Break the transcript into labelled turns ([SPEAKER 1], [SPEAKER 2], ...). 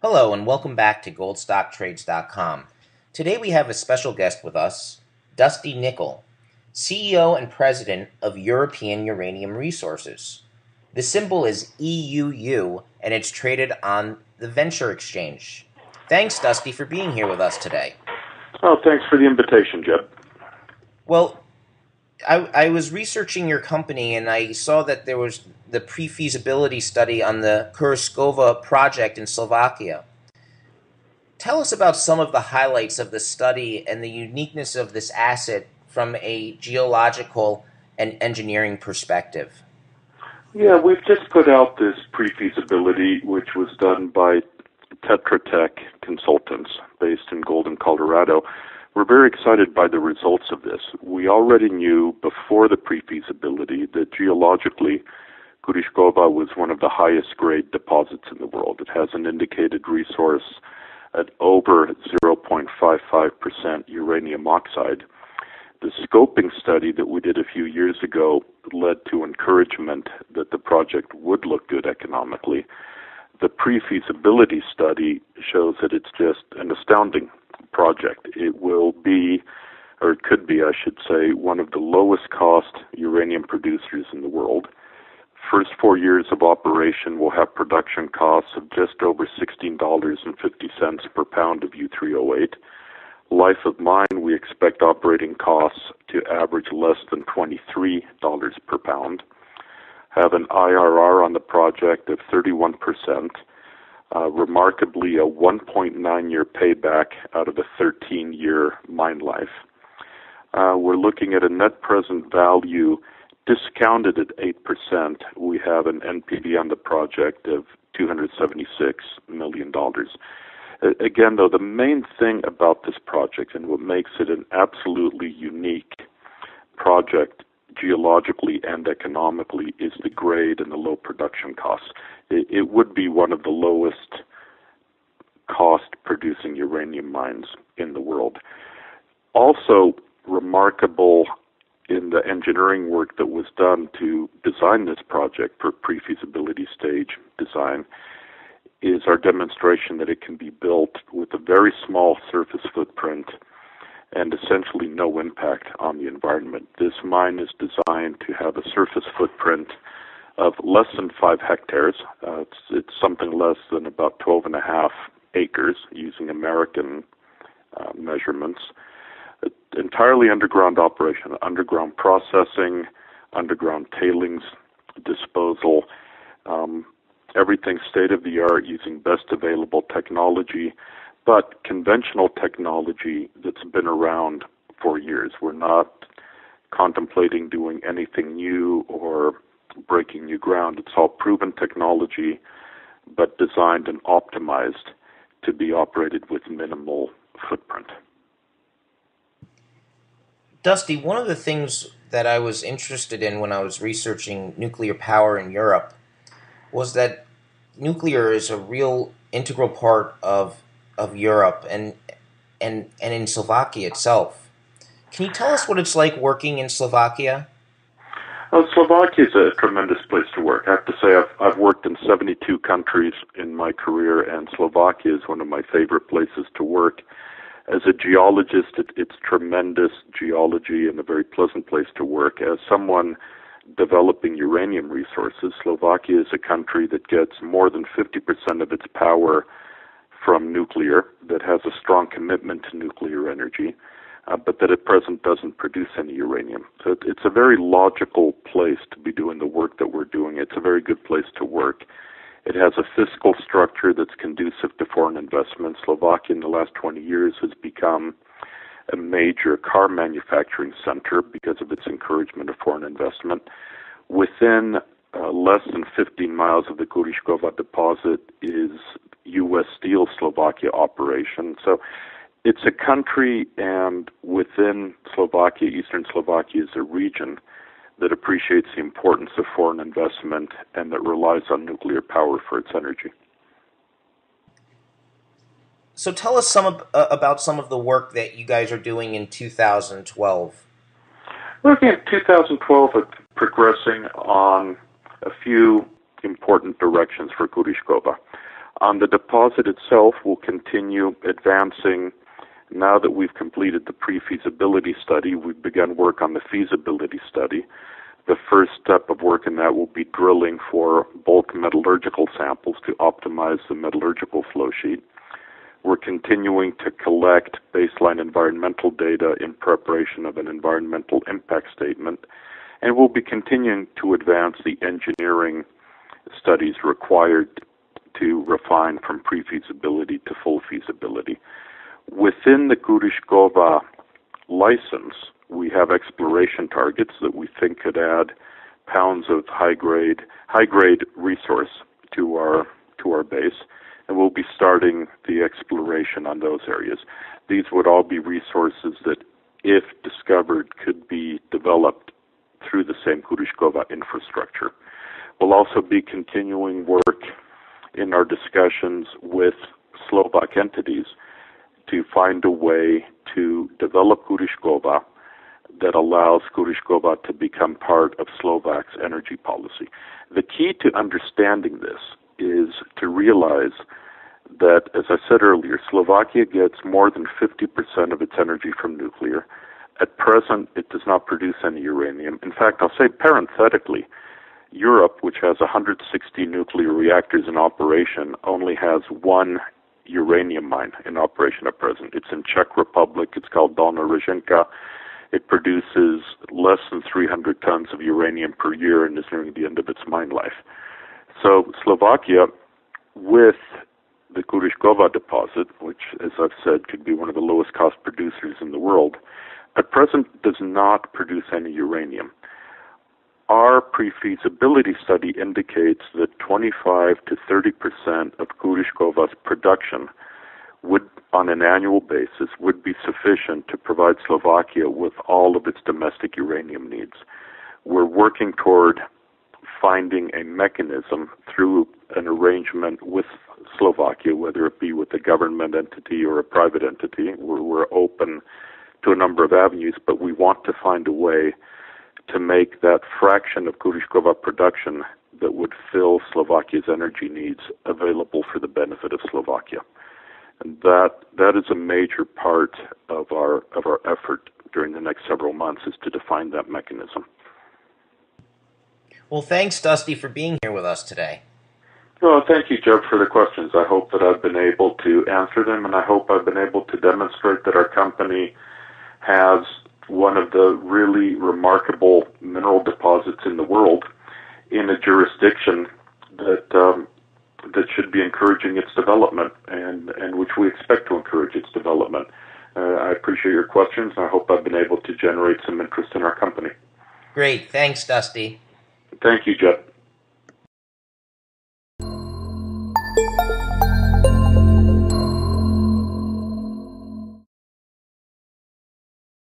[SPEAKER 1] Hello and welcome back to goldstocktrades.com. Today we have a special guest with us, Dusty Nickel, CEO and President of European Uranium Resources. The symbol is EUU and it's traded on the Venture Exchange. Thanks, Dusty, for being here with us today.
[SPEAKER 2] Oh, thanks for the invitation, Jeb.
[SPEAKER 1] Well, I was researching your company and I saw that there was the pre-feasibility study on the Kuriskova Project in Slovakia. Tell us about some of the highlights of the study and the uniqueness of this asset from a geological and engineering perspective.
[SPEAKER 2] Yeah, we've just put out this pre-feasibility, which was done by Tetra Tech consultants based in Golden, Colorado. We're very excited by the results of this. We already knew before the pre-feasibility that geologically, Kuriskova was one of the highest grade deposits in the world. It has an indicated resource at over 0.55% uranium oxide. The scoping study that we did a few years ago led to encouragement that the project would look good economically. The pre-feasibility study shows that it's just an astounding project. It will be, or it could be, I should say, one of the lowest cost uranium producers in the world. First 4 years of operation will have production costs of just over $16.50 per pound of U3O8. Life of mine, we expect operating costs to average less than $23 per pound. Have an IRR on the project of 31%. Remarkably, a 1.9-year payback out of a 13-year mine life. We're looking at a net present value discounted at 8%. We have an NPV on the project of $276 million. Again, though, the main thing about this project and what makes it an absolutely unique project geologically and economically is the grade and the low production costs. It would be one of the lowest cost producing uranium mines in the world. Also remarkable in the engineering work that was done to design this project for pre-feasibility stage design is our demonstration that it can be built with a very small surface footprint and essentially no impact on the environment. This mine is designed to have a surface footprint of less than 5 hectares. It's something less than about 12.5 acres using American measurements. Entirely underground operation, underground processing, underground tailings disposal, everything state-of-the-art using best available technology, but conventional technology that's been around for years. We're not contemplating doing anything new or breaking new ground. It's all proven technology, but designed and optimized to be operated with minimal footprint.
[SPEAKER 1] Dusty, one of the things that I was interested in when I was researching nuclear power in Europe was that nuclear is a real integral part of Europe and in Slovakia itself. Can you tell us what it's like working in Slovakia?
[SPEAKER 2] Well, Slovakia is a tremendous place to work. I have to say I've worked in 72 countries in my career, and Slovakia is one of my favorite places to work. As a geologist, it's tremendous geology and a very pleasant place to work. As someone developing uranium resources, Slovakia is a country that gets more than 50% of its power from nuclear, that has a strong commitment to nuclear energy, but that at present doesn't produce any uranium. So it's a very logical place to be doing the work that we're doing. It's a very good place to work. It has a fiscal structure that's conducive to foreign investment. Slovakia in the last 20 years has become a major car manufacturing center because of its encouragement of foreign investment. Within less than 15 miles of the Kuriskova deposit is U.S. Steel Slovakia operation. So it's a country, and within Slovakia, Eastern Slovakia is a region that appreciates the importance of foreign investment and that relies on nuclear power for its energy.
[SPEAKER 1] So tell us about some of the work that you guys are doing in 2012.
[SPEAKER 2] Looking at 2012, progressing on a few important directions for Kuriskova. On the deposit itself, we'll continue advancing. Now that we've completed the pre-feasibility study, we've begun work on the feasibility study. The first step of work in that will be drilling for bulk metallurgical samples to optimize the metallurgical flow sheet. We're continuing to collect baseline environmental data in preparation of an environmental impact statement, and we'll be continuing to advance the engineering studies required to refine from pre-feasibility to full feasibility. Within the Kuriskova license, we have exploration targets that we think could add pounds of high-grade resource to our base, and we'll be starting the exploration on those areas. These would all be resources that, if discovered, could be developed through the same Kuriskova infrastructure. We'll also be continuing work in our discussions with Slovak entities to find a way to develop Kuriskova that allows Kuriskova to become part of Slovak's energy policy. The key to understanding this is to realize that, as I said earlier, Slovakia gets more than 50% of its energy from nuclear. At present, it does not produce any uranium. In fact, I'll say parenthetically, Europe, which has 160 nuclear reactors in operation, only has one uranium mine in operation at present. It's in Czech Republic. It's called Dolna Reženka. It produces less than 300 tons of uranium per year and is nearing the end of its mine life. So Slovakia, with the Kuriskova deposit, which, as I've said, could be one of the lowest cost producers in the world, at present does not produce any uranium. Our pre-feasibility study indicates that 25 to 30% of Kuriskova's production would, on an annual basis, would be sufficient to provide Slovakia with all of its domestic uranium needs. We're working toward finding a mechanism through an arrangement with Slovakia, whether it be with a government entity or a private entity. We're open to a number of avenues, but we want to find a way to make that fraction of Kuriskova production that would fill Slovakia's energy needs available for the benefit of Slovakia. And that is a major part of our effort during the next several months, is to define that mechanism.
[SPEAKER 1] Well, thanks, Dusty, for being here with us today.
[SPEAKER 2] Well, thank you, Jeb, for the questions. I hope that I've been able to answer them, and I hope I've been able to demonstrate that our company has one of the really remarkable mineral deposits in the world in a jurisdiction that should be encouraging its development, and which we expect to encourage its development. I appreciate your questions, and I hope I've been able to generate some interest in our company.
[SPEAKER 1] Great. Thanks, Dusty.
[SPEAKER 2] Thank you, Jeb.